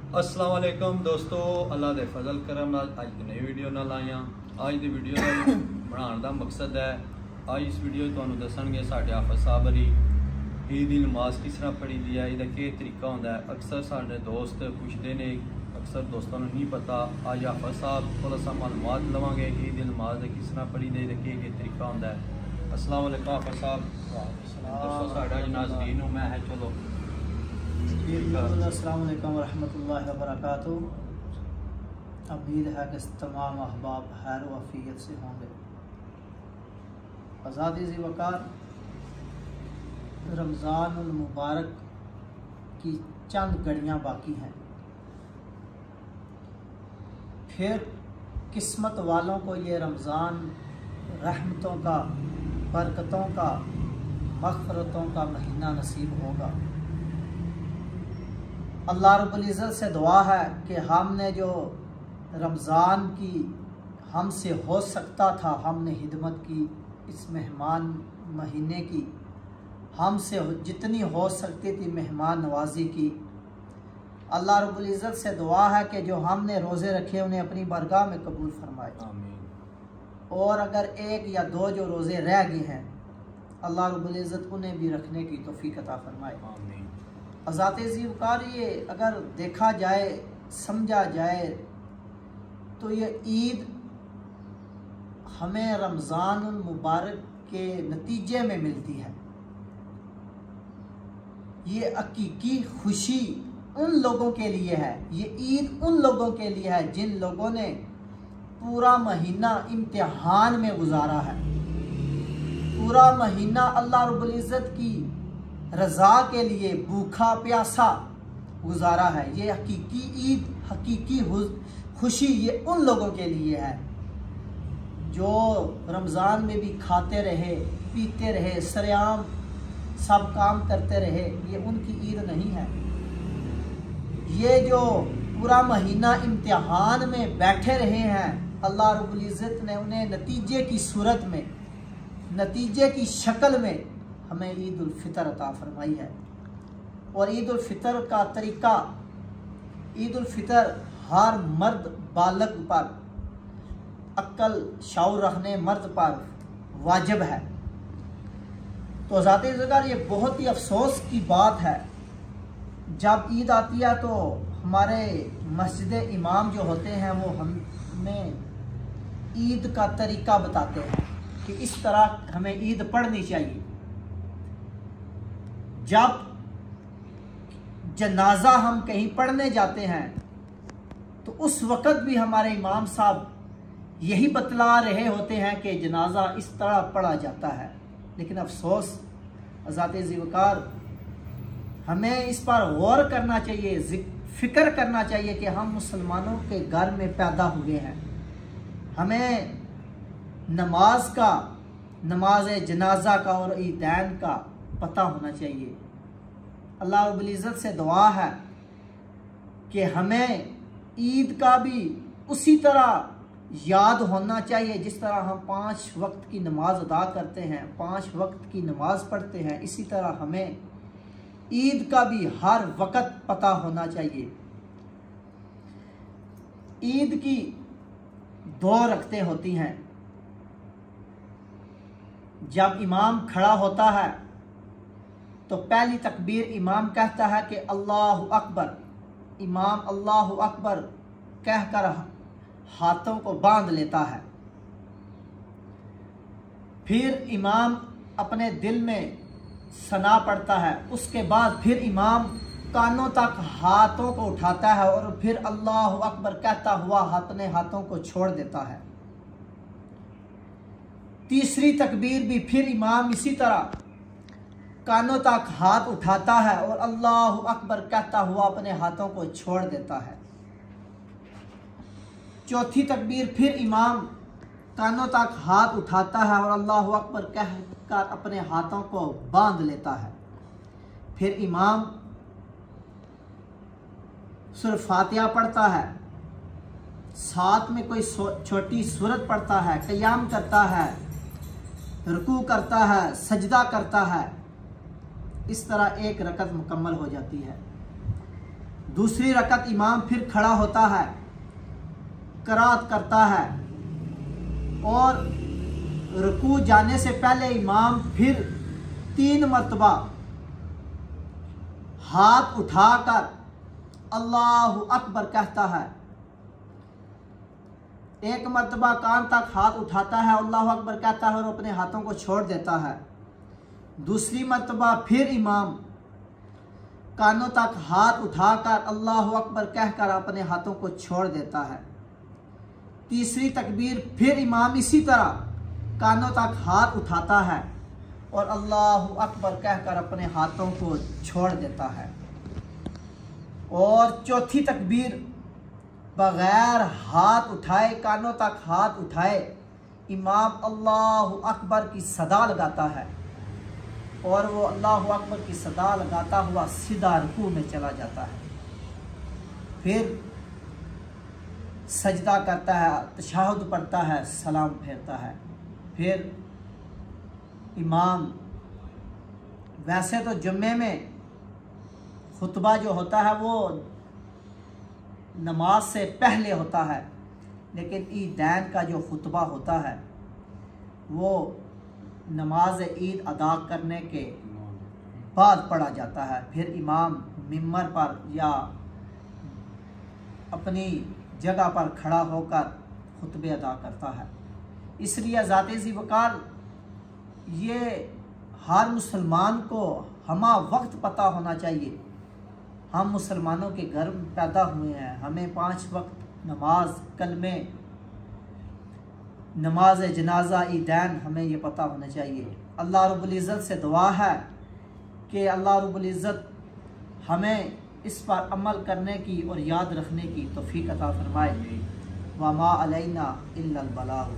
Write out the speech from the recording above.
अस्सलाम वालेकुम दोस्तों, अल्लाह दे फजल करम नाल अज एक नई वीडियो नाल आए हैं। अज दी वीडियो का बनाने का मकसद है, अज इस वीडियो तुहानू दसणगे साडे हाफिज साहब हरी ईद की नमाज किस तरह पढ़ी दी है, इसका क्या तरीका होंदा है। अक्सर साडे दोस्त पुछते ने, अक्सर दोस्तों को नहीं पता। अज हाफिज साहब थोड़ा सा मालूमात लवांगे ईद की नमाज किस तरह पढ़ी दी, इसका क्या तरीका होंदा है। अस्सलाम वालेकुम हाफिज साहब, दसो साडा नाज़रीन हूं मैं है। चलो अस्सलाम वालेकुम रहमतुल्लाहि व बरकातुहू। उम्मीद है कि तमाम अहबाब खैर व आफियत से होंगे। आज़ादी ज़ी वक़ार रमज़ानुल मुबारक की चंद घड़ियाँ बाकी हैं। फिर किस्मत वालों को ये रमज़ान रहमतों का, बरकतों का, मग़फ़िरतों का महीना नसीब होगा। अल्लाह रब्बुल इज़्ज़त से दुआ है कि हमने जो रमज़ान की हमसे हो सकता था, हमने हिदमत की, इस मेहमान महीने की हमसे जितनी हो सकती थी मेहमान नवाजी की। अल्लाह रब्बुल इज़्ज़त से दुआ है कि जो हमने रोज़े रखे उन्हें अपनी बारगाह में कबूल फरमाए। आमीन। और अगर एक या दो जो रोज़े रह गए हैं, अल्लाह रब्बुल इज़्ज़त उन्हें भी रखने की तौफीक अता फरमाए। आमीन। आज़ादी ज़ी वक़ार ये अगर देखा जाए, समझा जाए तो ये ईद हमें रमज़ानुल मुबारक के नतीजे में मिलती है। ये हकीकी खुशी उन लोगों के लिए है, ये ईद उन लोगों के लिए है जिन लोगों ने पूरा महीना इम्तिहान में गुजारा है, पूरा महीना अल्लाह रब्बुल इज़्ज़त की रज़ा के लिए भूखा प्यासा गुजारा है। ये हकीकी ईद, हकीकी खुशी ये उन लोगों के लिए है जो रमज़ान में भी खाते रहे, पीते रहे, सरेआम सब काम करते रहे। ये उनकी ईद नहीं है। ये जो पूरा महीना इम्तिहान में बैठे रहे हैं, अल्लाह रब्बुल इज़्ज़त ने उन्हें नतीजे की सूरत में, नतीजे की शक्ल में हमें ईद उल फितर अता फरमाई है। और ईद उल फितर का तरीका, ईद उल फितर हर मर्द बालग पर, अक्ल शऊर रखने मर्द पर वाजिब है। तो आज़ादी ज़िक्र ये बहुत ही अफसोस की बात है, जब ईद आती है तो हमारे मस्जिद इमाम जो होते हैं वो हमें ईद का तरीका बताते हैं कि इस तरह हमें ईद पढ़नी चाहिए। जब जनाजा हम कहीं पढ़ने जाते हैं तो उस वक़्त भी हमारे इमाम साहब यही बतला रहे होते हैं कि जनाजा इस तरह पढ़ा जाता है। लेकिन अफसोस आज़ादी ज़ी वक़ार हमें इस पर गौर करना चाहिए, फ़िक्र करना चाहिए कि हम मुसलमानों के घर में पैदा हुए हैं। हमें नमाज का, नमाज जनाजा का और ईदैन का पता होना चाहिए। अल्लाह रब्बुल इज़्ज़त से दुआ है कि हमें ईद का भी उसी तरह याद होना चाहिए जिस तरह हम 5 वक्त की नमाज अदा करते हैं, 5 वक्त की नमाज पढ़ते हैं, इसी तरह हमें ईद का भी हर वक्त पता होना चाहिए। ईद की 2 रकतें होती हैं। जब इमाम खड़ा होता है तो पहली तकबीर इमाम कहता है कि अल्लाहु अकबर। इमाम अल्लाहु अकबर कहकर हाथों को बांध लेता है। फिर इमाम अपने दिल में सना पढ़ता है। उसके बाद फिर इमाम कानों तक हाथों को उठाता है और फिर अल्लाहु अकबर कहता हुआ अपने हाथों को छोड़ देता है। तीसरी तकबीर भी फिर इमाम इसी तरह कानों तक हाथ उठाता है और अल्लाहु अकबर कहता हुआ अपने हाथों को छोड़ देता है। चौथी तकबीर फिर इमाम कानों तक हाथ उठाता है और अल्लाहु अकबर कहकर अपने हाथों को बांध लेता है। फिर इमाम सूरह फातिहा पढ़ता है, साथ में कोई छोटी सूरत पढ़ता है, क़याम करता है, रुकू करता है, सजदा करता है। इस तरह एक रकत मुकम्मल हो जाती है। दूसरी रकत इमाम फिर खड़ा होता है, क़राअत करता है और रुकू जाने से पहले इमाम फिर 3 मरतबा हाथ उठाकर अल्लाहु अकबर कहता है। एक मरतबा कान तक हाथ उठाता है, अल्लाहु अकबर कहता है और अपने हाथों को छोड़ देता है। दूसरी मरतबा फिर इमाम कानों तक हाथ उठाकर अल्लाहु अकबर कहकर अपने हाथों को छोड़ देता है। तीसरी तकबीर फिर इमाम इसी तरह कानों तक हाथ उठाता है और अल्लाहु अकबर कहकर अपने हाथों को छोड़ देता है। और चौथी तकबीर बग़ैर हाथ उठाए, कानों तक हाथ उठाए इमाम अल्लाहु अकबर की सदा लगाता है और वो अल्लाहु अकबर की सदा लगाता हुआ सीधा रुकू में चला जाता है। फिर सजदा करता है, तशहुद पढ़ता है, सलाम फेरता है। फिर इमाम, वैसे तो जुम्मे में खुतबा जो होता है वो नमाज से पहले होता है, लेकिन ईदैन का जो खुतबा होता है वो नमाज ईद अदा करने के बाद पढ़ा जाता है। फिर इमाम मिंबर पर या अपनी जगह पर खड़ा होकर खुतबे अदा करता है। इसलिए ज़ाते ज़ी वक़ार ये हर मुसलमान को हमा वक्त पता होना चाहिए। हम मुसलमानों के घर में पैदा हुए हैं, हमें 5 वक्त नमाज, कलमे, नमाज जनाजा, ईदैन हमें ये पता होना चाहिए। अल्लाह रब्बुल इज़्ज़त से दुआ है कि अल्लाह रब्बुल इज़्ज़त हमें इस पर अमल करने की और याद रखने की तौफीक अता फरमाए। वमा अलैना इल्लल बलाग।